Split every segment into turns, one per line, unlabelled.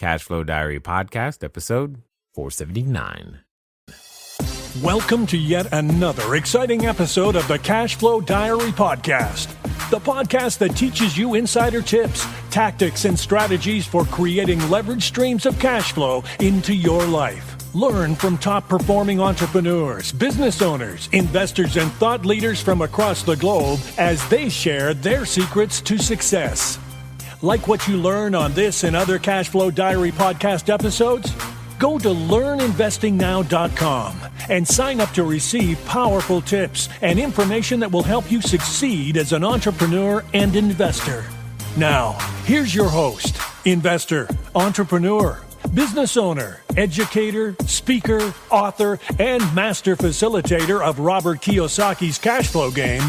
Cashflow Diary Podcast, episode 479.
Welcome to yet another exciting episode of the Cashflow Diary Podcast, the podcast that teaches you insider tips, tactics, and strategies for creating leverage streams of cash flow into your life. Learn from top-performing entrepreneurs, business owners, investors, and thought leaders from across the globe as they share their secrets to success. Like what you learn on this and other Cashflow Diary podcast episodes? Go to learninvestingnow.com and sign up to receive powerful tips and information that will help you succeed as an entrepreneur and investor. Now, here's your host, investor, entrepreneur, business owner, educator, speaker, author, and master facilitator of Robert Kiyosaki's cash flow game,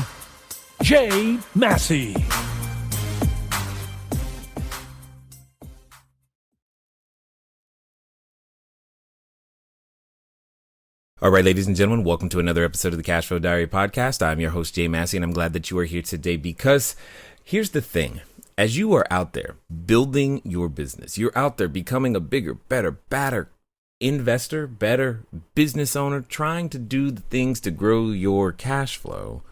Jay Massey.
All right, ladies and gentlemen, welcome to another episode of the Cashflow Diary Podcast. I'm your host, Jay Massey, and I'm glad that you are here today because here's the thing. As you are out there building your business, you're out there becoming a bigger, better investor, better business owner, trying to do the things to grow your cash flow,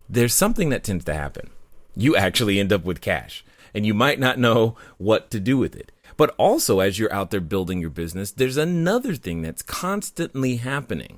there's something that tends to happen. You actually end up with cash, and you might not know what to do with it. But also, as you're out there building your business, there's another thing that's constantly happening.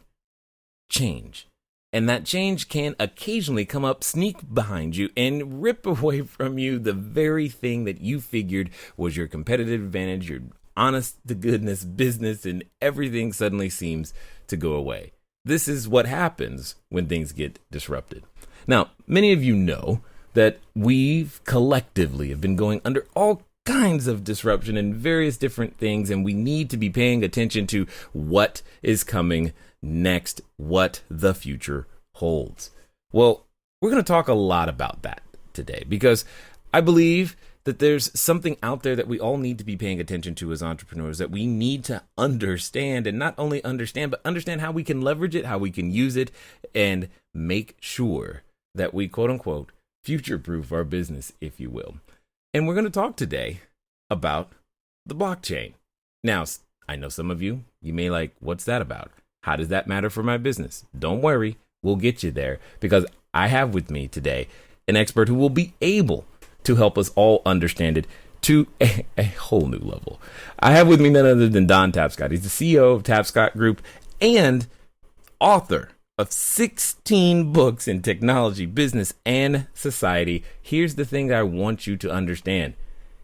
Change. And that change can occasionally come up, sneak behind you, and rip away from you the very thing that you figured was your competitive advantage, your honest-to-goodness business, and everything suddenly seems to go away. This is what happens when things get disrupted. Now, many of you know that we've collectively have been going under all kinds of disruption and various different things, and we need to be paying attention to what is coming next, what the future holds. Well, we're going to talk a lot about that today because I believe that there's something out there that we all need to be paying attention to as entrepreneurs, that we need to understand, and not only understand, but understand how we can leverage it, how we can use it, and make sure that we, quote unquote, future-proof our business, if you will. And we're going to talk today about the blockchain. Now, I know some of you may like, what's that about? How does that matter for my business? Don't worry, we'll get you there because I have with me today an expert who will be able to help us all understand it to a whole new level. I have with me none other than Don Tapscott. He's the CEO of Tapscott Group and author of 16 books in technology, business, and society. Here's the thing that I want you to understand.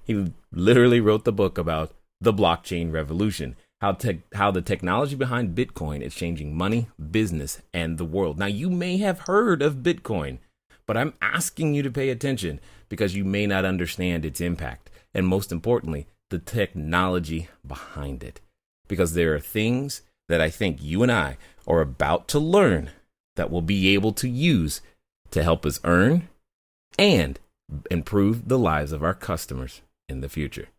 He literally wrote the book about the blockchain revolution, how the technology behind Bitcoin is changing money, business, and the world. Now, you may have heard of Bitcoin, but I'm asking you to pay attention because you may not understand its impact. And most importantly, the technology behind it. Because there are things that I think you and I are about to learn that we'll be able to use to help us earn and improve the lives of our customers in the future.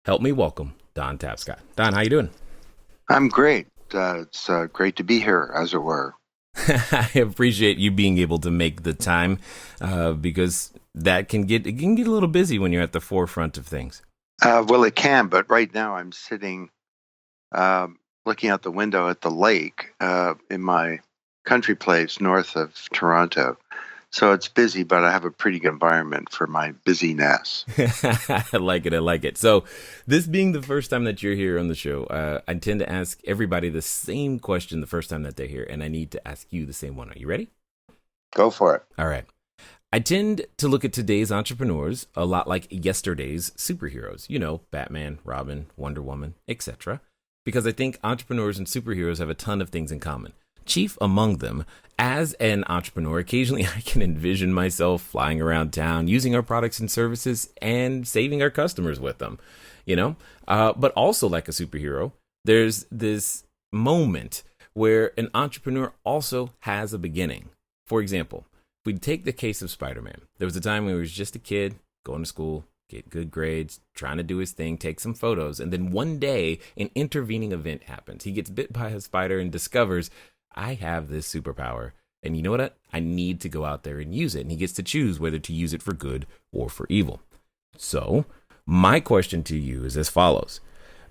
Help me welcome Don Tapscott. Don, how you doing?
I'm great. It's great to be here, as it were.
I appreciate you being able to make the time because it can get a little busy when you're at the forefront of things.
Well, it can, but right now I'm sitting looking out the window at the lake in my country place north of Toronto. So it's busy, but I have a pretty good environment for my busyness.
I like it. So this being the first time that you're here on the show, I tend to ask everybody the same question the first time that they're here, and I need to ask you the same one. Are you ready?
Go for it.
All right. I tend to look at today's entrepreneurs a lot like yesterday's superheroes. You know, Batman, Robin, Wonder Woman, etc. Because I think entrepreneurs and superheroes have a ton of things in common. Chief among them, as an entrepreneur, occasionally I can envision myself flying around town, using our products and services and saving our customers with them, but also like a superhero, there's this moment where an entrepreneur also has a beginning. For example, if we take the case of Spider-Man, there was a time when he was just a kid going to school, get good grades, trying to do his thing, take some photos. And then one day an intervening event happens. He gets bit by a spider and discovers, I have this superpower. And you know what? I need to go out there and use it. And he gets to choose whether to use it for good or for evil. So My question to you is as follows.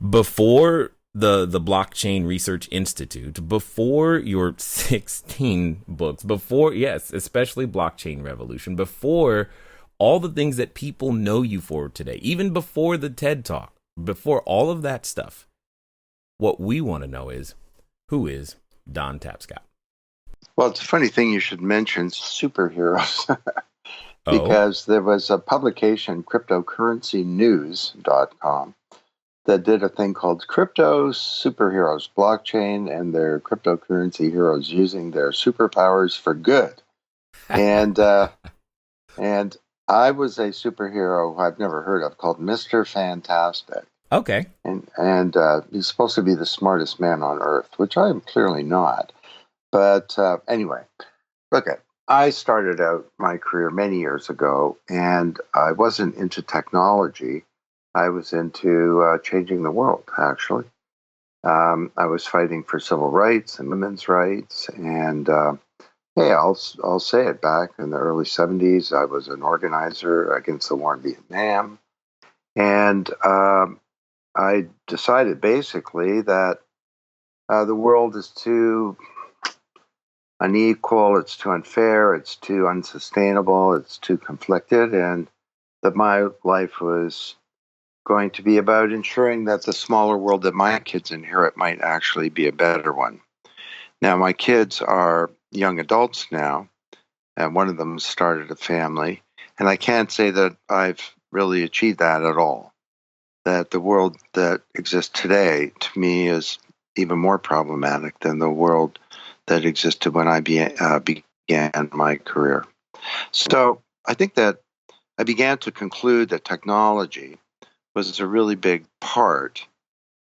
Before the Blockchain Research Institute, before your 16 books, before, yes, especially Blockchain Revolution, before all the things that people know you for today, even before the TED Talk, before all of that stuff, what we want to know is, who is Don Tapscott?
Well, it's a funny thing you should mention superheroes
Oh,
because there was a publication, cryptocurrencynews.com, that did a thing called Crypto Superheroes Blockchain and their cryptocurrency heroes using their superpowers for good. And and I was a superhero I've never heard of called Mr. Fantastic.
okay.
And he's supposed to be the smartest man on earth, which I am clearly not. But anyway, look at. I started out my career many years ago, and I wasn't into technology. I was into changing the world, actually. I was fighting for civil rights and women's rights, and hey, I'll say it. Back in the early '70s, I was an organizer against the war in Vietnam, and I decided basically that the world is too unequal, it's too unfair, it's too unsustainable, it's too conflicted, and that my life was going to be about ensuring that the smaller world that my kids inherit might actually be a better one. Now, my kids are young adults now, and one of them started a family, and I can't say that I've really achieved that at all. That the world that exists today, to me, is even more problematic than the world that existed when I began my career. So I think that I began to conclude that technology was a really big part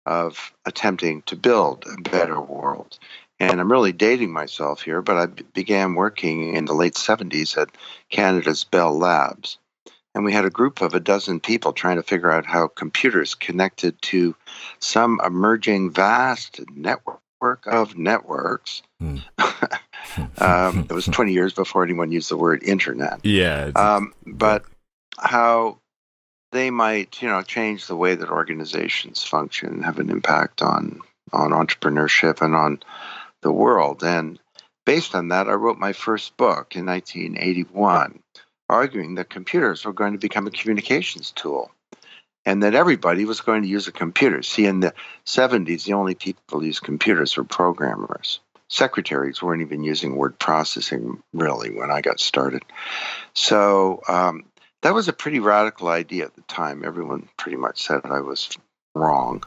of attempting to build a better world. And I'm really dating myself here, but I began working in the late 70s at Canada's Bell Labs. And we had a group of a dozen people trying to figure out how computers connected to some emerging vast network of networks. It was 20 years before anyone used the word internet.
Yeah.
But how they might, change the way that organizations function and have an impact on entrepreneurship and on the world. And based on that, I wrote my first book in 1981, arguing that computers were going to become a communications tool and that everybody was going to use a computer. See, in the 70s, the only people who used computers were programmers. Secretaries weren't even using word processing, really, when I got started. So that was a pretty radical idea at the time. Everyone pretty much said I was wrong.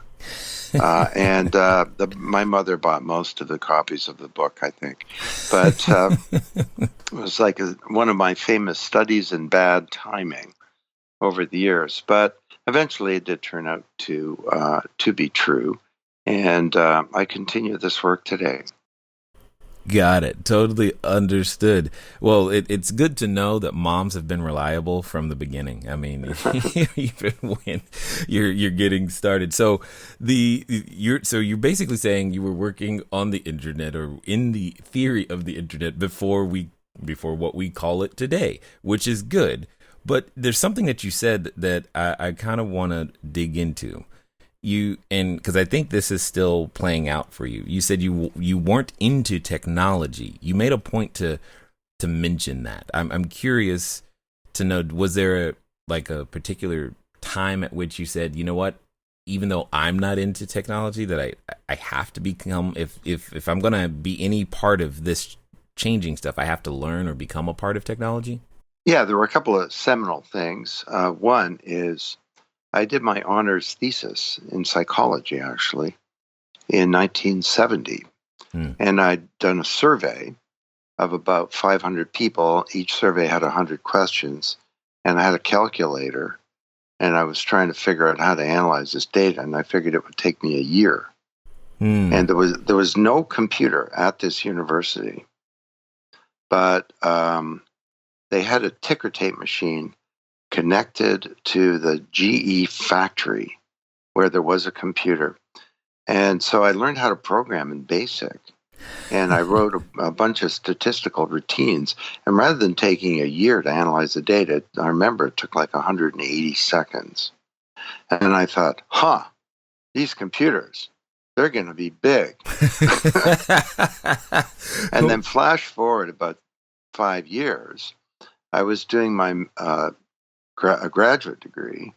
And my mother bought most of the copies of the book, I think. But it was like one of my famous studies in bad timing over the years. But eventually it did turn out to be true. And I continue this work today.
Got it. Totally understood. Well, it's good to know that moms have been reliable from the beginning. I mean, even when you're getting started. So you're basically saying you were working on the internet or in the theory of the internet before what we call it today, which is good. But there's something that you said that I kind of want to dig into. Because I think this is still playing out for you. You said you weren't into technology. You made a point to mention that. I'm curious to know, was there a particular time at which you said, you know what, even though I'm not into technology, that I have to become, if I'm going to be any part of this changing stuff, I have to learn or become a part of technology?
Yeah, there were a couple of seminal things. One is I did my honors thesis in psychology, actually, in 1970. And I'd done a survey of about 500 people. Each survey had 100 questions. And I had a calculator. And I was trying to figure out how to analyze this data. And I figured it would take me a year. And there was no computer at this university. But they had a ticker tape machine connected to the GE factory where there was a computer. And so I learned how to program in BASIC. And I wrote a bunch of statistical routines. And rather than taking a year to analyze the data, I remember it took like 180 seconds. And I thought, these computers, they're going to be big. And then flash forward about 5 years, I was doing my graduate degree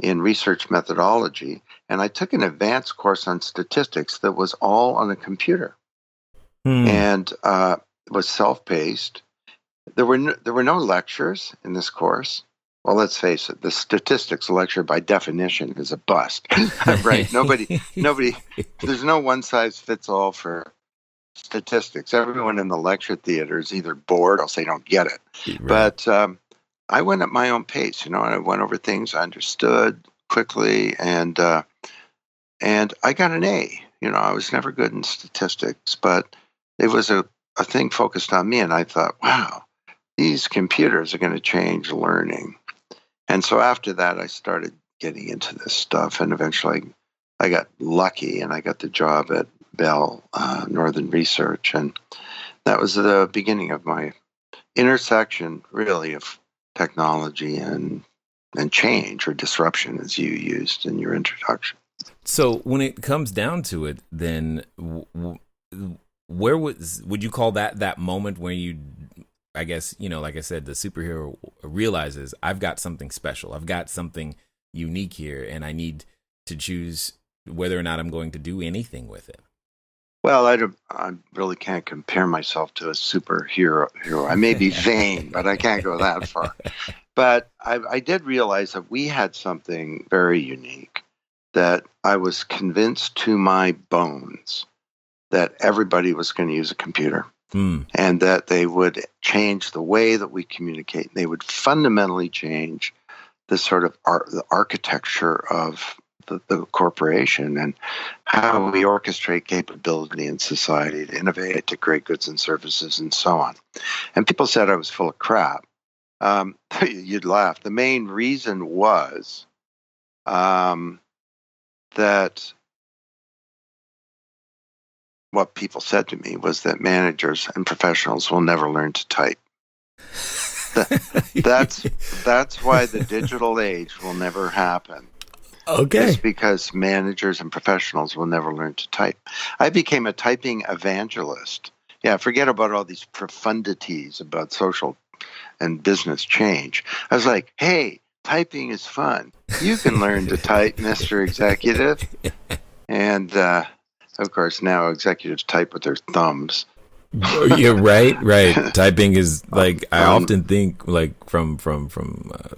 in research methodology, and I took an advanced course on statistics that was all on a computer. And it was self-paced. There were no lectures in this course. Well, let's face it, the statistics lecture by definition is a bust, right? Nobody, there's no one size fits all for statistics. Everyone in the lecture theater is either bored or they don't get it. Right. But I went at my own pace, and I went over things I understood quickly, and I got an A. I was never good in statistics, but it was a thing focused on me, and I thought, wow, these computers are going to change learning. And so after that, I started getting into this stuff, and eventually I got lucky, and I got the job at Bell Northern Research, and that was the beginning of my intersection, really, of technology and change, or disruption, as you used in your introduction.
So when it comes down to it, then where would you call that moment where you, I guess, like I said, the superhero realizes, I've got something special, I've got something unique here, and I need to choose whether or not I'm going to do anything with it?
Well, I really can't compare myself to a superhero. I may be vain, but I can't go that far. But I did realize that we had something very unique, that I was convinced to my bones that everybody was going to use a computer. And that they would change the way that we communicate. They would fundamentally change the sort of the architecture of the corporation and how we orchestrate capability in society to innovate, to create goods and services, and so on. And people said I was full of crap. You'd laugh. The main reason was that what people said to me was that managers and professionals will never learn to type. That's why the digital age will never happen.
Okay.
It's because managers and professionals will never learn to type. I became a typing evangelist. Yeah, forget about all these profundities about social and business change. I was like, hey, typing is fun. You can learn to type, Mr. Executive. And of course, now executives type with their thumbs.
You're right. Typing is like, I often think, like, from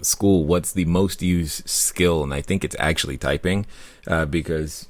school, what's the most used skill? And I think it's actually typing, because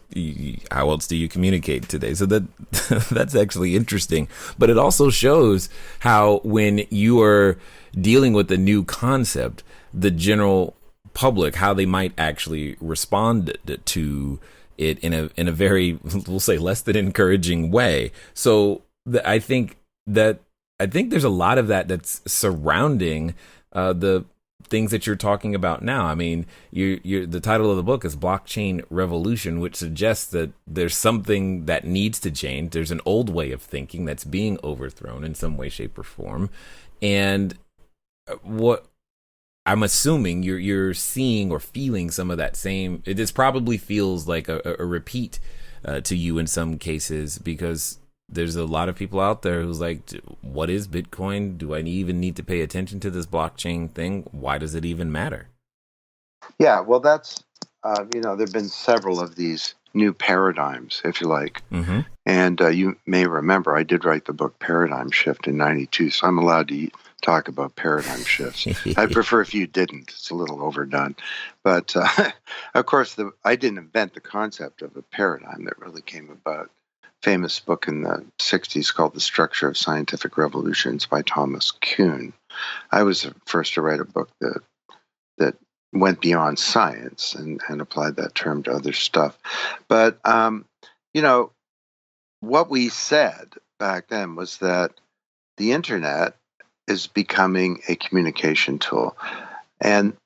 how else do you communicate today? So that's actually interesting. But it also shows how, when you are dealing with a new concept, the general public, how they might actually respond to it in a very, we'll say, less than encouraging way. So I think there's a lot of that's surrounding the things that you're talking about now. I mean, the title of the book is Blockchain Revolution, which suggests that there's something that needs to change. There's an old way of thinking that's being overthrown in some way, shape, or form. And what I'm assuming you're seeing or feeling some of that same. It just probably feels like a repeat to you in some cases, because there's a lot of people out there who's like, what is Bitcoin? Do I even need to pay attention to this blockchain thing? Why does it even matter?
Yeah, well, that's, there have been several of these new paradigms, if you like. Mm-hmm. And you may remember, I did write the book Paradigm Shift in 92, so I'm allowed to talk about paradigm shifts. I'd prefer if you didn't. It's a little overdone. But, of course, I didn't invent the concept of a paradigm. That really came about. Famous book in the 60s called The Structure of Scientific Revolutions by Thomas Kuhn. I was the first to write a book that went beyond science and applied that term to other stuff. But, what we said back then was that the internet is becoming a communication tool. And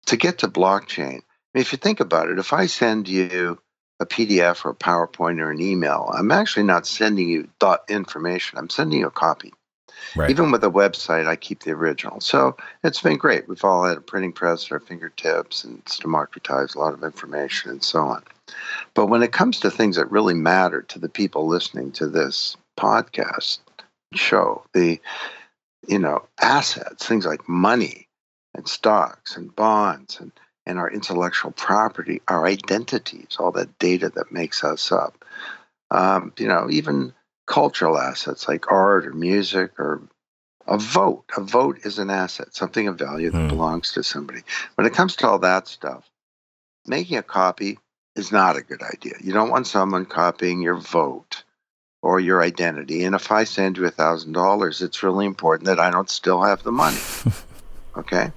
to get to blockchain, if you think about it, if I send you a PDF or a PowerPoint or an email, I'm actually not sending you information. I'm sending you a copy.
Right.
Even with a website, I keep the original. So it's been great. We've all had a printing press at our fingertips, and it's democratized a lot of information and so on. But when it comes to things that really matter to the people listening to this podcast show, the assets, things like money and stocks and bonds and our intellectual property, our identities, all that data that makes us up. Even cultural assets like art or music or a vote. A vote is an asset, something of value that belongs to somebody. When it comes to all that stuff, making a copy is not a good idea. You don't want someone copying your vote or your identity. And if I send you $1,000, it's really important that I don't still have the money. Okay?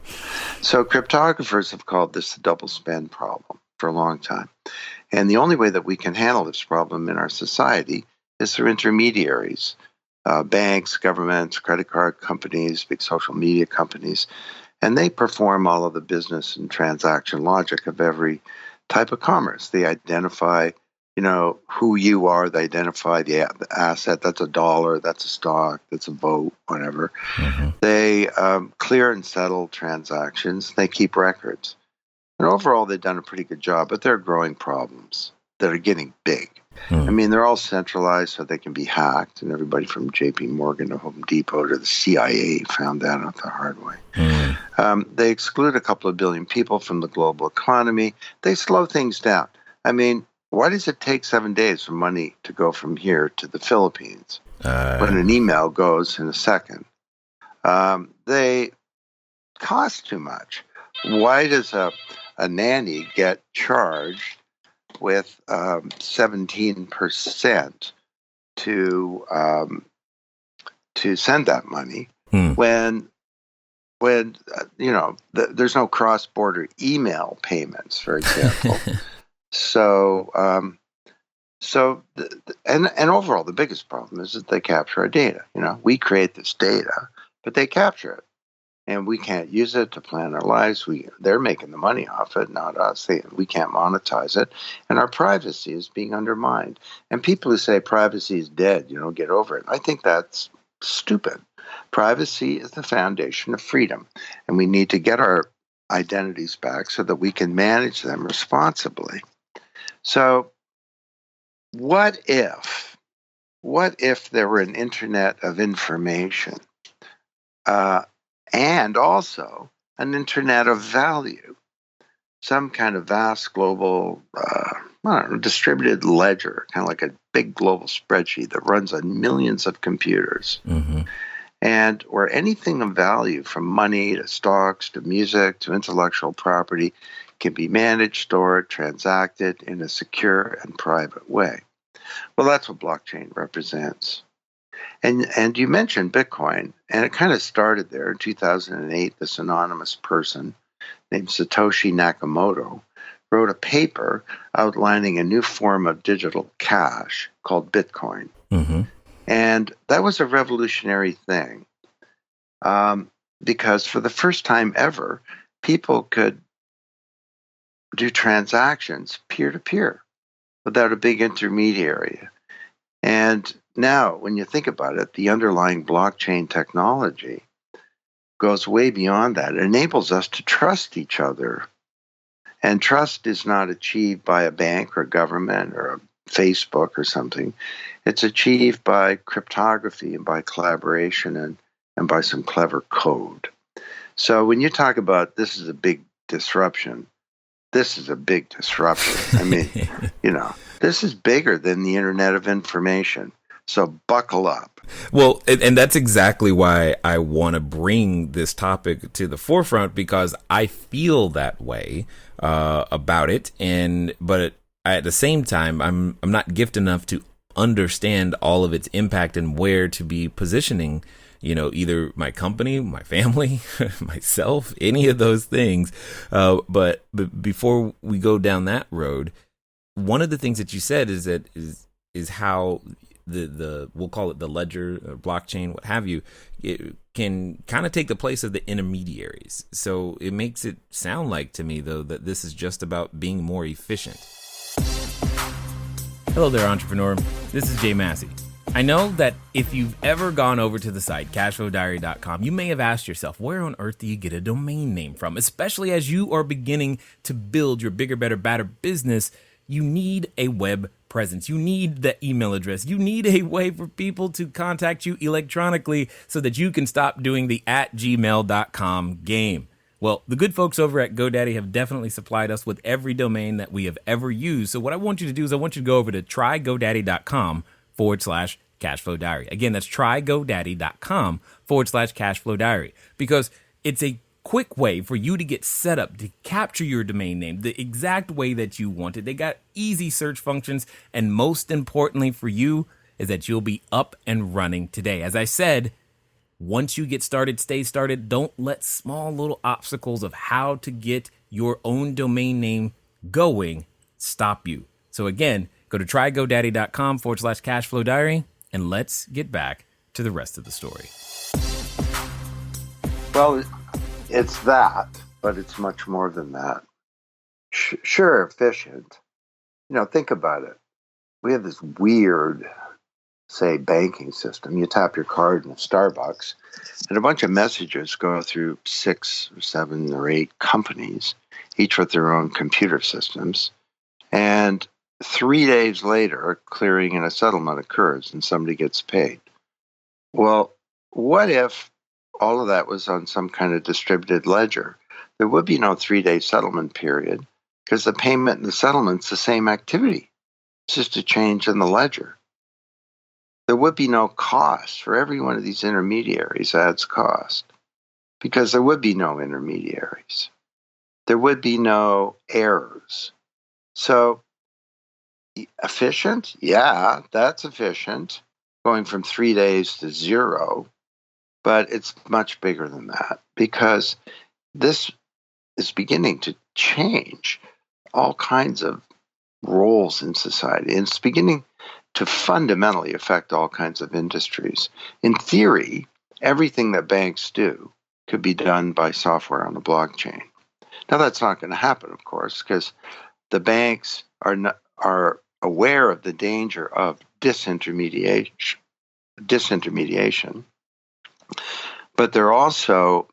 So cryptographers have called this the double spend problem for a long time. And the only way that we can handle this problem in our society is through intermediaries, banks, governments, credit card companies, big social media companies. And they perform all of the business and transaction logic of every type of commerce. They identify who you are. They identify the asset. That's a dollar. That's a stock. That's a vote, whatever. They clear and settle transactions. They keep records. And overall, they've done a pretty good job, but there are growing problems that are getting big. I mean, they're all centralized so they can be hacked, and everybody from J.P. Morgan to Home Depot to the CIA found that out the hard way. They exclude a couple of billion people from the global economy. They slow things down. I mean, why does it take 7 days for money to go from here to the Philippines when an email goes in a second? They cost too much. Why does a nanny get charged with 17% to send that money when there's no cross-border email payments, for example? And overall, the biggest problem is that they capture our data. We create this data, but they capture it, and we can't use it to plan our lives. They're making the money off it, not us. We can't monetize it, and our privacy is being undermined. And people who say privacy is dead, get over it. I think that's stupid. Privacy is the foundation of freedom, and we need to get our identities back so that we can manage them responsibly. So what if there were an internet of information and also an internet of value, some kind of vast global, distributed ledger, kind of like a big global spreadsheet that runs on millions of computers, and where anything of value from money to stocks to music to intellectual property can be managed, stored, transacted in a secure and private way. Well, that's what blockchain represents. And you mentioned Bitcoin, and it kind of started there in 2008. This anonymous person named Satoshi Nakamoto wrote a paper outlining a new form of digital cash called Bitcoin. And that was a revolutionary thing because for the first time ever, people could do transactions peer-to-peer without a big intermediary. And now, when you think about it, the underlying blockchain technology goes way beyond that. It enables us to trust each other. And trust is not achieved by a bank or government or a Facebook or something. It's achieved by cryptography and by collaboration and by some clever code. So when you talk about this is a big disruption, this is a big disruption. I mean, this is bigger than the Internet of Information. So buckle up.
Well, and that's exactly why I want to bring this topic to the forefront, because I feel that way about it. But at the same time, I'm not gifted enough to understand all of its impact and where to be positioning, either my company, my family, myself, any of those things. But before we go down that road, one of the things that you said is how the we'll call it the ledger, blockchain, what have you, it can kind of take the place of the intermediaries. So it makes it sound like to me, though, that this is just about being more efficient. Hello there, entrepreneur. This is Jay Massey. I know that if you've ever gone over to the site, cashflowdiary.com, you may have asked yourself, where on earth do you get a domain name from? Especially as you are beginning to build your bigger, better, badder business, you need a web presence. You need the email address. You need a way for people to contact you electronically so that you can stop doing the @gmail.com game. Well, the good folks over at GoDaddy have definitely supplied us with every domain that we have ever used. So what I want you to do is I want you to go over to trygodaddy.com/cashflow diary. Again, that's trygodaddy.com/cashflow diary, because it's a quick way for you to get set up to capture your domain name the exact way that you want it. They got easy search functions, and most importantly for you is that you'll be up and running today. As I said, once you get started, stay started. Don't let small little obstacles of how to get your own domain name going stop you. So again, go to trygodaddy.com/cashflow diary, and let's get back to the rest of the story.
Well, it's that, but it's much more than that. Sure, efficient. Think about it. We have this weird, say, banking system. You tap your card in a Starbucks, and a bunch of messages go through 6 or 7 or 8 companies, each with their own computer systems. And 3 days later, a clearing and a settlement occurs and somebody gets paid. Well, what if all of that was on some kind of distributed ledger? There would be no 3-day settlement period because the payment and the settlement's the same activity. It's just a change in the ledger. There would be no cost for every one of these intermediaries adds cost because there would be no intermediaries. There would be no errors. So efficient? Yeah, that's efficient. Going from 3 days to 0. But it's much bigger than that because this is beginning to change all kinds of roles in society. And it's beginning to fundamentally affect all kinds of industries. In theory, everything that banks do could be done by software on the blockchain. Now, that's not going to happen, of course, because the banks are aware of the danger of disintermediation. But they're also,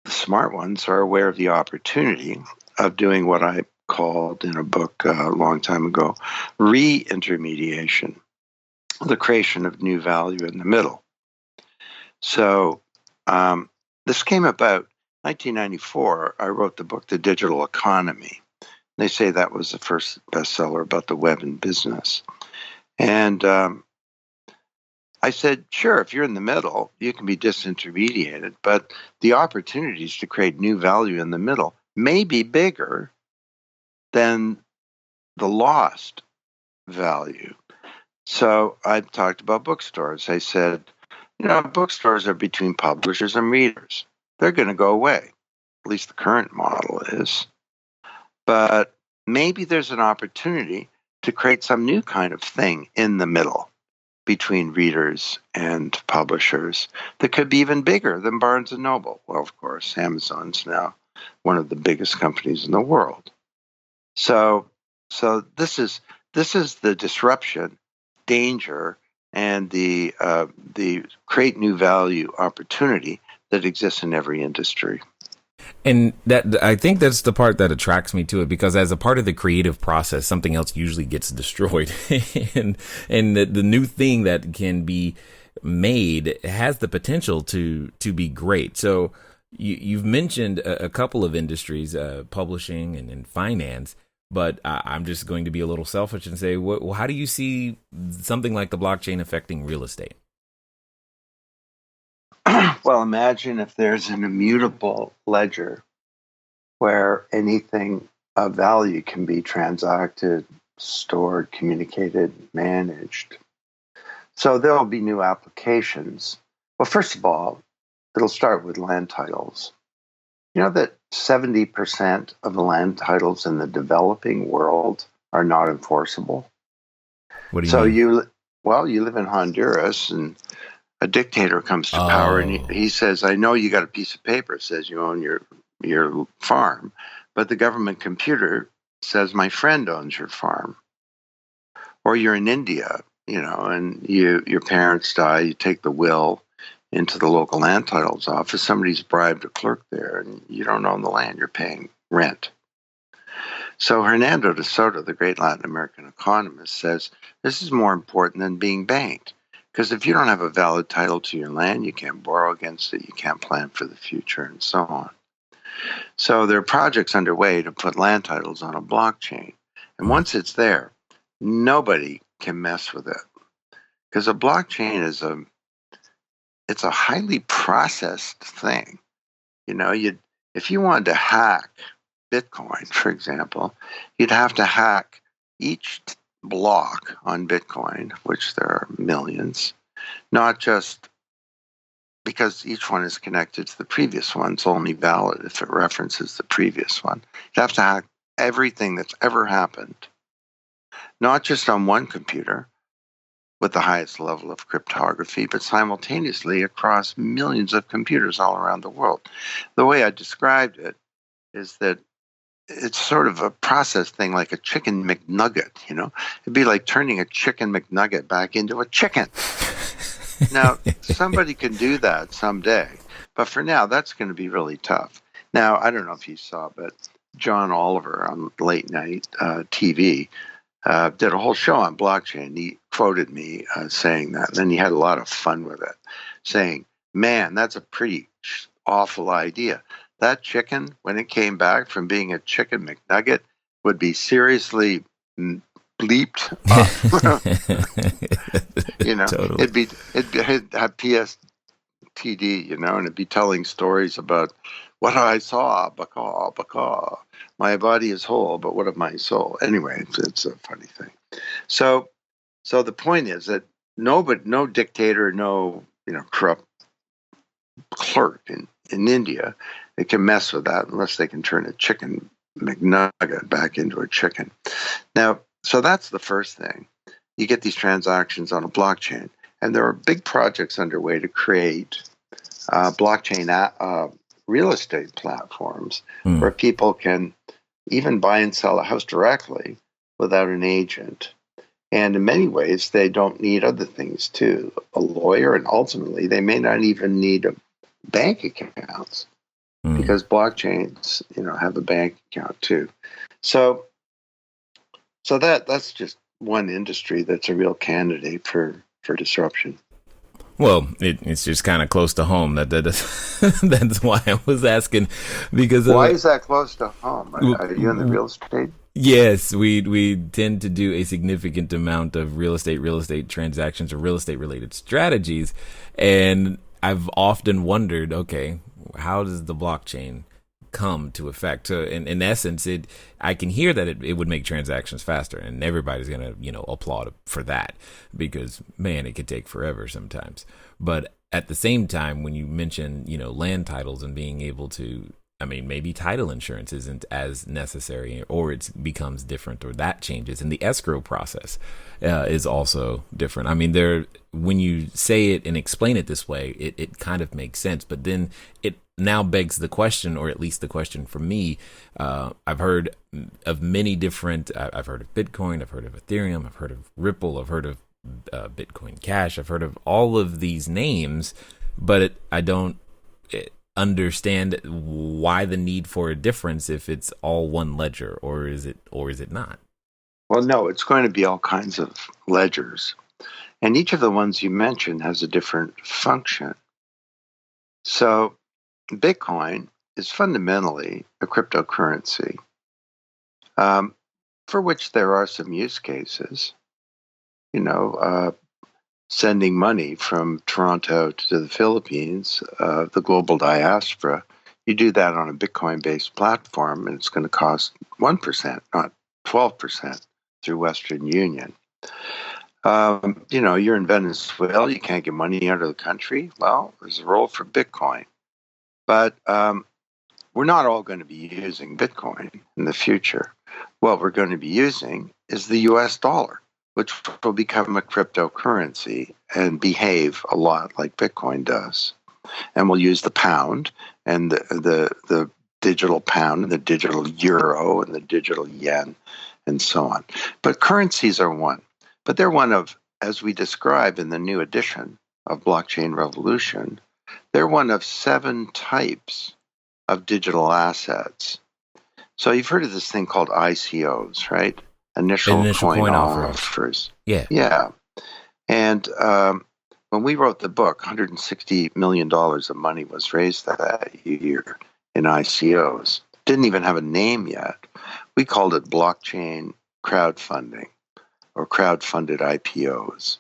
the smart ones are aware of the opportunity of doing what I called in a book a long time ago, re-intermediation, the creation of new value in the middle. So this came about 1994. I wrote the book, The Digital Economy. They say that was the first bestseller about the web and business. And I said, sure, if you're in the middle, you can be disintermediated, but the opportunities to create new value in the middle may be bigger than the lost value. So I talked about bookstores. I said, bookstores are between publishers and readers. They're going to go away. At least the current model is. But maybe there's an opportunity to create some new kind of thing in the middle between readers and publishers that could be even bigger than Barnes and Noble. Well, of course, Amazon's now one of the biggest companies in the world. So this is the disruption, danger, and the create new value opportunity that exists in every industry.
And that, I think that's the part that attracts me to it, because as a part of the creative process, something else usually gets destroyed. and the new thing that can be made has the potential to be great. So you've mentioned a couple of industries, publishing and finance, but I'm just going to be a little selfish and say, well, how do you see something like the blockchain affecting real estate?
Well, imagine if there's an immutable ledger where anything of value can be transacted, stored, communicated, managed. So there'll be new applications. Well, first of all, it'll start with land titles. You know that 70% of the land titles in the developing world are not enforceable?
What do you mean?
You live in Honduras, and a dictator comes to power, and he says, I know you got a piece of paper that says you own your farm, but the government computer says my friend owns your farm. Or you're in India, and your parents die, you take the will into the local land titles office. Somebody's bribed a clerk there, and you don't own the land. You're paying rent. So Hernando de Soto, the great Latin American economist, says this is more important than being banked. Because if you don't have a valid title to your land, you can't borrow against it, you can't plan for the future, and so on. So there are projects underway to put land titles on a blockchain. And once it's there, nobody can mess with it. Because a blockchain it's a highly processed thing. If you wanted to hack Bitcoin, for example, you'd have to hack each block on Bitcoin, which there are millions, not just because each one is connected to the previous one. It's only valid if it references the previous one. You'd have to hack everything that's ever happened, not just on one computer with the highest level of cryptography, but simultaneously across millions of computers all around the world. The way I described it is that it's sort of a process thing, like a chicken McNugget, It'd be like turning a chicken McNugget back into a chicken. Now, somebody can do that someday, but for now, that's going to be really tough. Now, I don't know if you saw, but John Oliver on late night TV did a whole show on blockchain. He quoted me saying that, and then he had a lot of fun with it, saying, man, that's a pretty awful idea. That chicken, when it came back from being a chicken McNugget, would be seriously bleeped up.
Totally.
It'd have PSTD, and it'd be telling stories about what I saw, baka. My body is whole, but what of my soul? Anyway, it's a funny thing. So the point is that no dictator, no corrupt clerk in India, they can mess with that unless they can turn a chicken McNugget back into a chicken. Now, so that's the first thing. You get these transactions on a blockchain, and there are big projects underway to create blockchain real estate platforms where people can even buy and sell a house directly without an agent. And in many ways, they don't need other things too, a lawyer, and ultimately they may not even need bank accounts because blockchains, have a bank account too. So that's just one industry that's a real candidate for disruption.
Well, it's just kind of close to home. That's why I was asking. Because
why is that close to home? Are you in the real estate?
Yes, we tend to do a significant amount of real estate transactions, or real estate related strategies, and I've often wondered, okay, how does the blockchain come to effect? So in essence, I can hear that it would make transactions faster, and everybody's gonna applaud for that, because man, it could take forever sometimes. But at the same time, when you mention land titles and being able to, maybe title insurance isn't as necessary, or it becomes different, or that changes, and the escrow process is also different. When you say it and explain it this way, it kind of makes sense, but then it now begs the question, or at least the question for me. I've heard of many different, I've heard of Bitcoin, I've heard of Ethereum, I've heard of Ripple, I've heard of Bitcoin Cash, I've heard of all of these names, but I don't understand why the need for a difference if it's all one ledger, or is it not?
Well, no, it's going to be all kinds of ledgers, and each of the ones you mentioned has a different function. So Bitcoin is fundamentally a cryptocurrency, for which there are some use cases. Sending money from Toronto to the Philippines, the global diaspora, you do that on a Bitcoin-based platform, and it's going to cost 1%, not 12% through Western Union. You're in Venezuela, you can't get money out of the country. Well, there's a role for Bitcoin. But we're not all going to be using Bitcoin in the future. What we're going to be using is the US dollar, which will become a cryptocurrency and behave a lot like Bitcoin does. And we'll use the pound and the digital pound and the digital euro and the digital yen and so on. But currencies are one. But they're one of as we describe in the new edition of Blockchain Revolution, they're one of 7 types of digital assets. So you've heard of this thing called ICOs, right? Initial coin offers.
Yeah.
Yeah. And when we wrote the book, $160 million of money was raised that year in ICOs. Didn't even have a name yet. We called it blockchain crowdfunding or crowdfunded IPOs.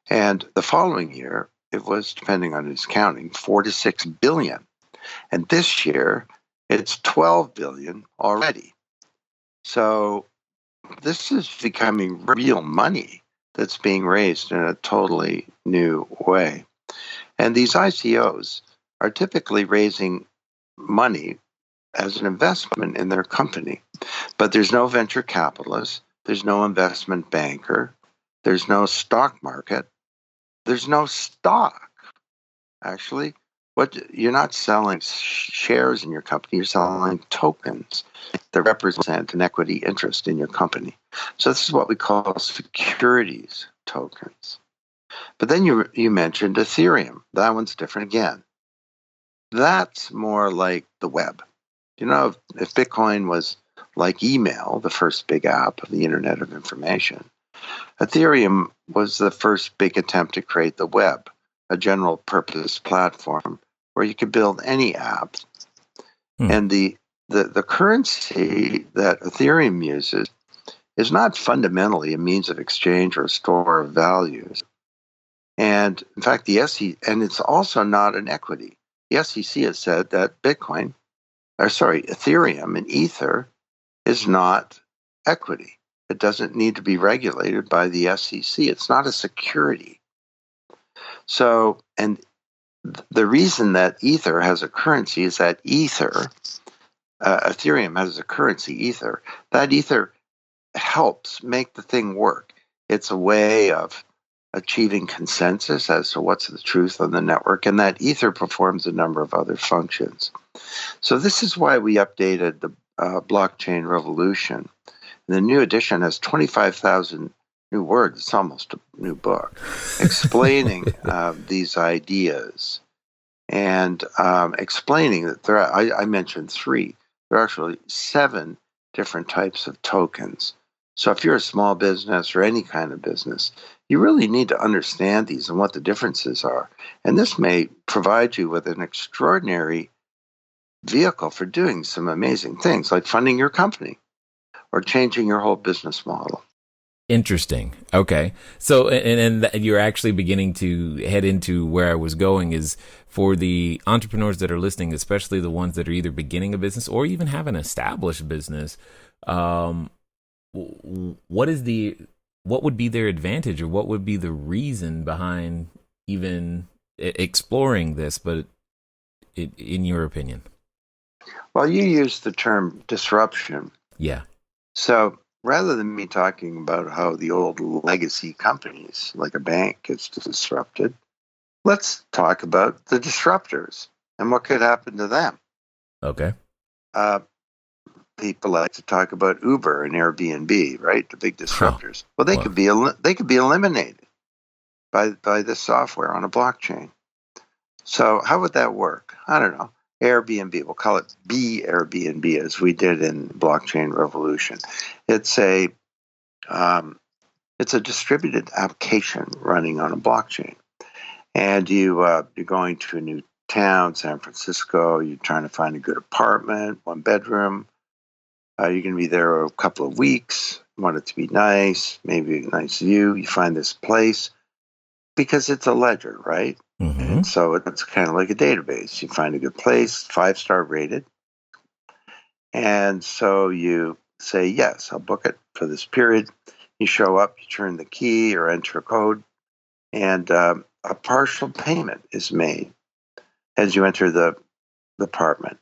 And the following year, it was, depending on his counting, 4 to 6 billion. And this year, it's 12 billion already. So this is becoming real money that's being raised in a totally new way. And these ICOs are typically raising money as an investment in their company. But there's no venture capitalist, there's no investment banker, there's no stock market, there's no stock. Actually, what you're not selling shares in your company, you're selling tokens that represent an equity interest in your company. So this is what we call securities tokens. But then you mentioned Ethereum. That one's different again. That's more like the web. You know, if Bitcoin was like email, the first big app of the Internet of Information, Ethereum was the first big attempt to create the web, a general purpose platform where you could build any app. And the currency that Ethereum uses is not fundamentally a means of exchange or a store of values. And in fact, and it's also not an equity. The SEC has said that Ethereum and Ether is not equity. It doesn't need to be regulated by the SEC. It's not a security. So, and the reason that Ether has a currency is that Ethereum has a currency, Ether. That Ether helps make the thing work. It's a way of achieving consensus as to what's the truth on the network, and that Ether performs a number of other functions. So this is why we updated the Blockchain Revolution. The new edition has 25,000 new words. It's almost a new book explaining these ideas and explaining that I mentioned 3. There are actually 7 different types of tokens. So if you're a small business or any kind of business, you really need to understand these and what the differences are. And this may provide you with an extraordinary vehicle for doing some amazing things, like funding your company or changing your whole business model.
Interesting. Okay. So, and you're actually beginning to head into where I was going, is for the entrepreneurs that are listening, especially the ones that are either beginning a business or even have an established business. What would be their advantage, or what would be the reason behind even exploring this, but in your opinion?
Well, you used the term disruption.
Yeah.
So rather than me talking about how the old legacy companies, like a bank, gets disrupted, let's talk about the disruptors and what could happen to them.
Okay.
People like to talk about Uber and Airbnb, right? The big disruptors. Well, they could be eliminated by this software on a blockchain. So how would that work? I don't know. Airbnb, we'll call it B Airbnb, as we did in Blockchain Revolution. It's a distributed application running on a blockchain, and you're going to a new town, San Francisco. You're trying to find a good apartment, 1 bedroom. You're going to be there a couple of weeks. You want it to be nice, maybe a nice view. You find this place because it's a ledger, right?
Mm-hmm.
And so it's kind of like a database. You find a good place, 5-star rated. And so you say, yes, I'll book it for this period. You show up, you turn the key or enter a code, and a partial payment is made as you enter the apartment.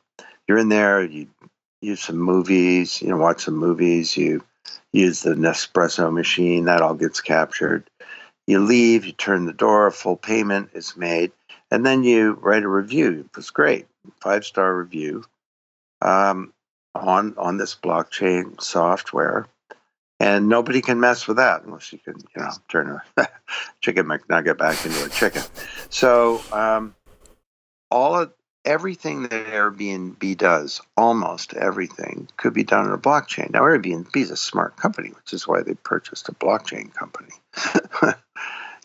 You're in there, you use some movies, watch some movies, you use the Nespresso machine, that all gets captured. You leave, you turn the door, full payment is made, and then you write a review. It was great, 5-star review on this blockchain software. And nobody can mess with that unless you can, turn a chicken McNugget back into a chicken. So everything that Airbnb does, almost everything, could be done on a blockchain. Now, Airbnb is a smart company, which is why they purchased a blockchain company.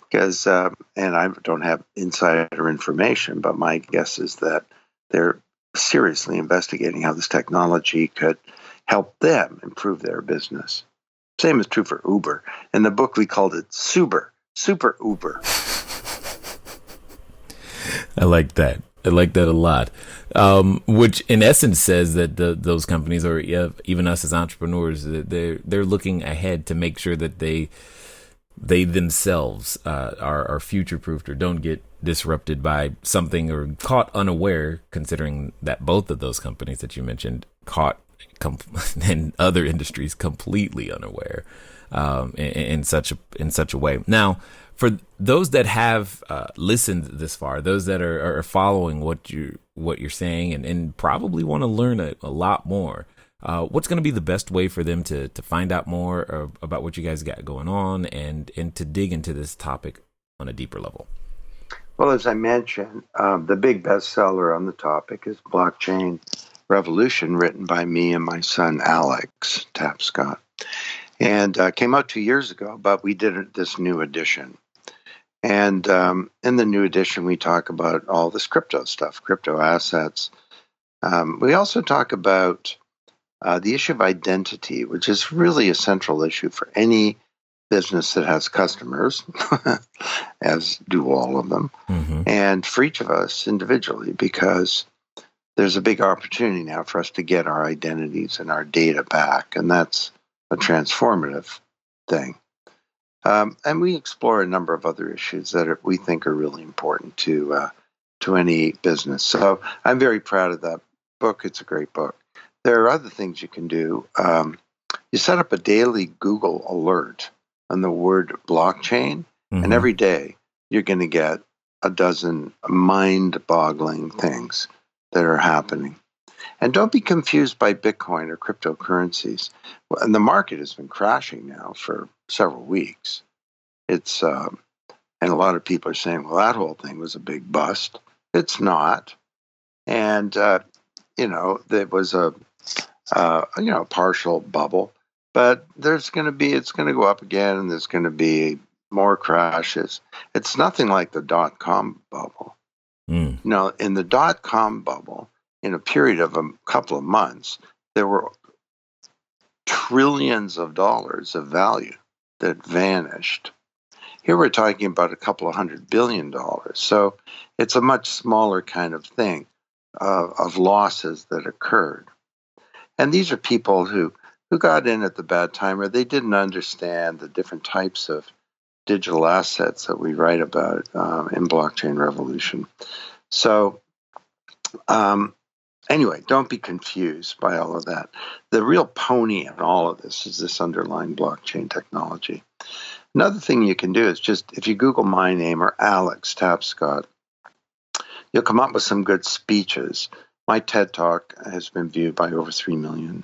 Because, and I don't have insider information, but my guess is that they're seriously investigating how this technology could help them improve their business. Same is true for Uber. In the book, we called it Super Uber.
I like that. I like that a lot. Which in essence says that those companies, or even us as entrepreneurs, they're looking ahead to make sure that they themselves are future-proofed or don't get disrupted by something or caught unaware, considering that both of those companies that you mentioned caught in other industries completely unaware in such a way. Now, for those that have listened this far, those that are following what you're saying and probably want to learn a lot more, what's going to be the best way for them to find out more about what you guys got going on and to dig into this topic on a deeper level?
Well, as I mentioned, the big bestseller on the topic is Blockchain Revolution, written by me and my son, Alex Tapscott. And came out 2 years ago, but we did this new edition. And in the new edition, we talk about all this crypto stuff, crypto assets. We also talk about the issue of identity, which is really a central issue for any business that has customers, as do all of them, and for each of us individually, because there's a big opportunity now for us to get our identities and our data back, and that's a transformative thing. And we explore a number of other issues that we think are really important to any business. So I'm very proud of that book. It's a great book. There are other things you can do. You set up a daily Google alert on the word blockchain, and every day you're going to get a dozen mind-boggling things that are happening. And don't be confused by Bitcoin or cryptocurrencies. And the market has been crashing now for several weeks. It's and a lot of people are saying, well, that whole thing was a big bust. It's not. And there was a partial bubble, but it's going to go up again, and there's going to be more crashes. It's nothing like the dot-com bubble. In the dot-com bubble, in a period of a couple of months, there were trillions of dollars of value that vanished. Here we're talking about a couple of $100 billion. So it's a much smaller kind of thing of losses that occurred. And these are people who got in at the bad time, or they didn't understand the different types of digital assets that we write about in Blockchain Revolution. So anyway, don't be confused by all of that. The real pony in all of this is this underlying blockchain technology. Another thing you can do is just, if you Google my name or Alex Tapscott, you'll come up with some good speeches. My TED Talk has been viewed by over 3 million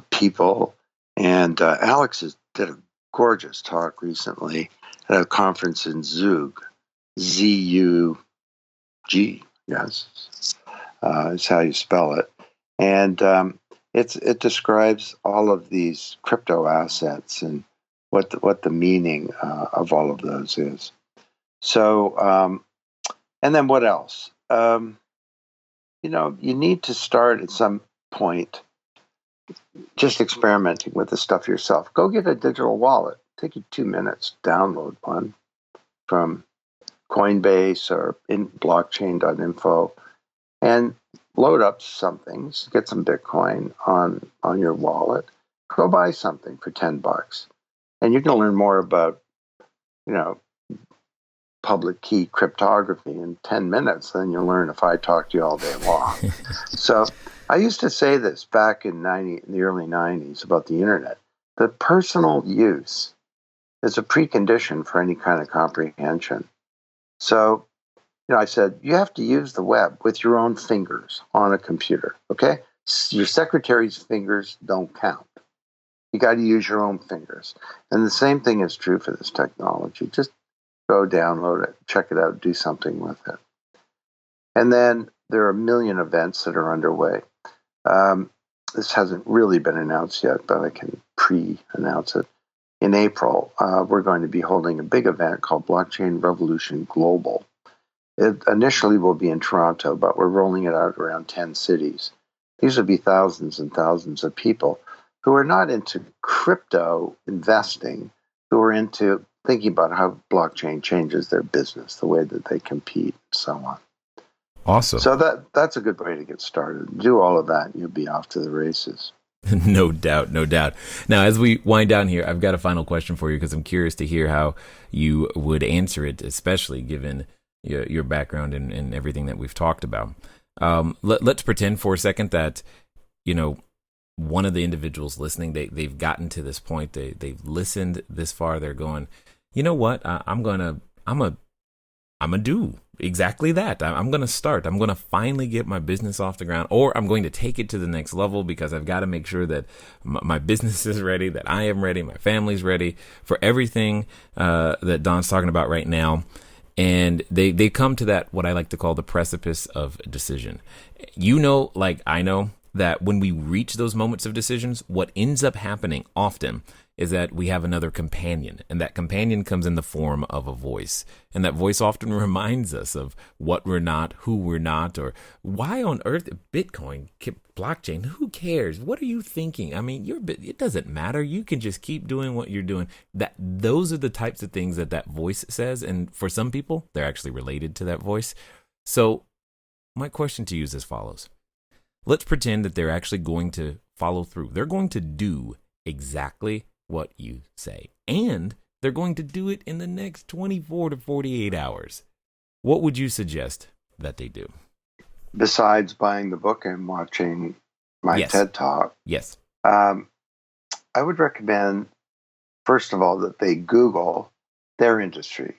people. And Alex did a gorgeous talk recently at a conference in Zug, Z-U-G, yes, is how you spell it. And it describes all of these crypto assets and what the meaning of all of those is. So, and then what else? You need to start at some point just experimenting with the stuff yourself. Go get a digital wallet. Take you 2 minutes. Download one from Coinbase or in blockchain.info and load up some things. Get some Bitcoin on your wallet. Go buy something for $10. And you can learn more about, public key cryptography in 10 minutes than you'll learn if I talk to you all day long. So I used to say this back in the early 90s about the internet. The personal use is a precondition for any kind of comprehension. So, I said, you have to use the web with your own fingers on a computer, okay? Your secretary's fingers don't count. You got to use your own fingers. And the same thing is true for this technology. Just go download it, check it out, do something with it. And then there are a million events that are underway. This hasn't really been announced yet, but I can pre-announce it. In April, we're going to be holding a big event called Blockchain Revolution Global. It initially will be in Toronto, but we're rolling it out around 10 cities. These will be thousands and thousands of people who are not into crypto investing, who are into thinking about how blockchain changes their business, the way that they compete, and so on.
Awesome.
So that's a good way to get started. Do all of that, and you'll be off to the races.
No doubt, no doubt. Now, as we wind down here, I've got a final question for you because I'm curious to hear how you would answer it, especially given your background and everything that we've talked about. Let's pretend for a second that, one of the individuals listening, they've gotten to this point. They've listened this far. They're going, you know what? I'm gonna do exactly that. I'm going to start. I'm going to finally get my business off the ground, or I'm going to take it to the next level because I've got to make sure that my business is ready, that I am ready, my family's ready for everything that Don's talking about right now. And they come to that, what I like to call the precipice of decision. Like I know that when we reach those moments of decisions, what ends up happening often is that we have another companion, and that companion comes in the form of a voice. And that voice often reminds us of what we're not, who we're not, or why on earth Bitcoin, blockchain, who cares? What are you thinking? I mean, it doesn't matter. You can just keep doing what you're doing. Those are the types of things that voice says. And for some people, they're actually related to that voice. So my question to you is as follows. Let's pretend that they're actually going to follow through. They're going to do exactly what you say, and they're going to do it in the next 24 to 48 hours. What would you suggest that they do?
Besides buying the book and watching my TED Talk,
yes,
I would recommend, first of all, that they Google their industry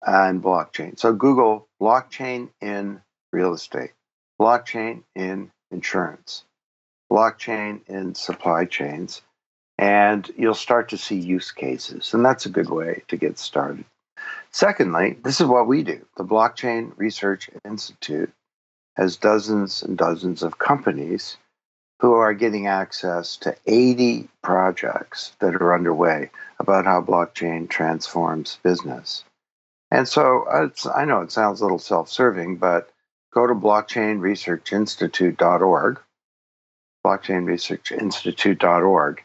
and blockchain. So Google blockchain in real estate, blockchain in insurance, blockchain in supply chains, and you'll start to see use cases. And that's a good way to get started. Secondly, this is what we do. The Blockchain Research Institute has dozens and dozens of companies who are getting access to 80 projects that are underway about how blockchain transforms business. And so I know it sounds a little self-serving, but go to blockchainresearchinstitute.org, blockchainresearchinstitute.org,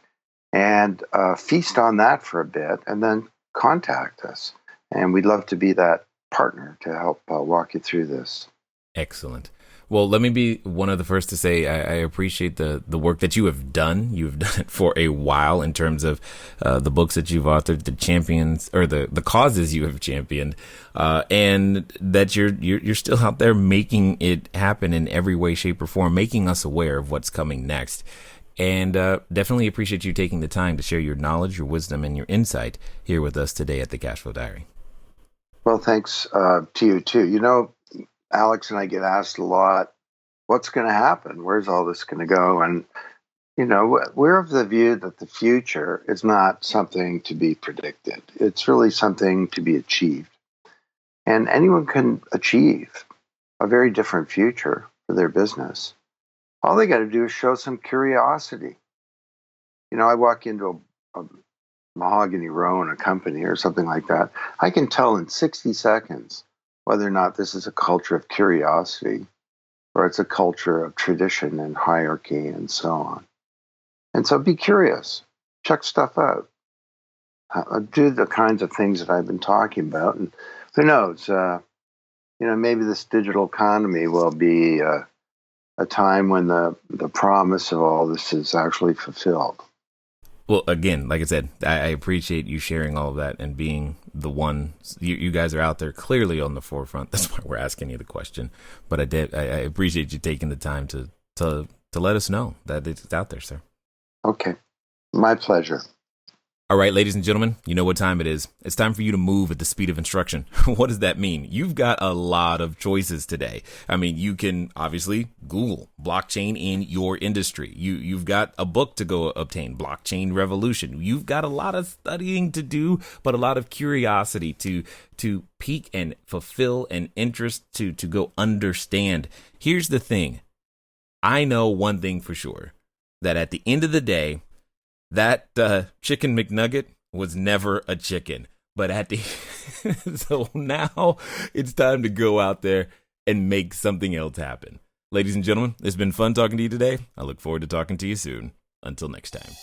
and feast on that for a bit, and then contact us. And we'd love to be that partner to help walk you through this.
Excellent. Well, let me be one of the first to say I appreciate the work that you have done. You've done it for a while in terms of the books that you've authored, the champions, or the causes you have championed, and that you're still out there making it happen in every way, shape, or form, making us aware of what's coming next. And definitely appreciate you taking the time to share your knowledge, your wisdom, and your insight here with us today at the Cashflow Diary.
Well, thanks to you, too. Alex and I get asked a lot, what's going to happen? Where's all this going to go? And, we're of the view that the future is not something to be predicted. It's really something to be achieved. And anyone can achieve a very different future for their business. All they got to do is show some curiosity. I walk into a mahogany row in a company or something like that. I can tell in 60 seconds whether or not this is a culture of curiosity or it's a culture of tradition and hierarchy and so on. And so be curious, check stuff out, do the kinds of things that I've been talking about. And who knows, maybe this digital economy will be a time when the promise of all this is actually fulfilled.
Well, again, like I said, I appreciate you sharing all of that and being the one. You guys are out there clearly on the forefront. That's why we're asking you the question. But I appreciate you taking the time to let us know that it's out there, sir.
Okay. My pleasure.
All right, ladies and gentlemen, you know what time it is. It's time for you to move at the speed of instruction. What does that mean? You've got a lot of choices today. I mean, you can obviously Google blockchain in your industry. You've got a book to go obtain, Blockchain Revolution. You've got a lot of studying to do, but a lot of curiosity to pique and fulfill an interest to go understand. Here's the thing. I know one thing for sure, that at the end of the day, that chicken McNugget was never a chicken. But at the so now it's time to go out there and make something else happen. Ladies and gentlemen, it's been fun talking to you today. I look forward to talking to you soon. Until next time.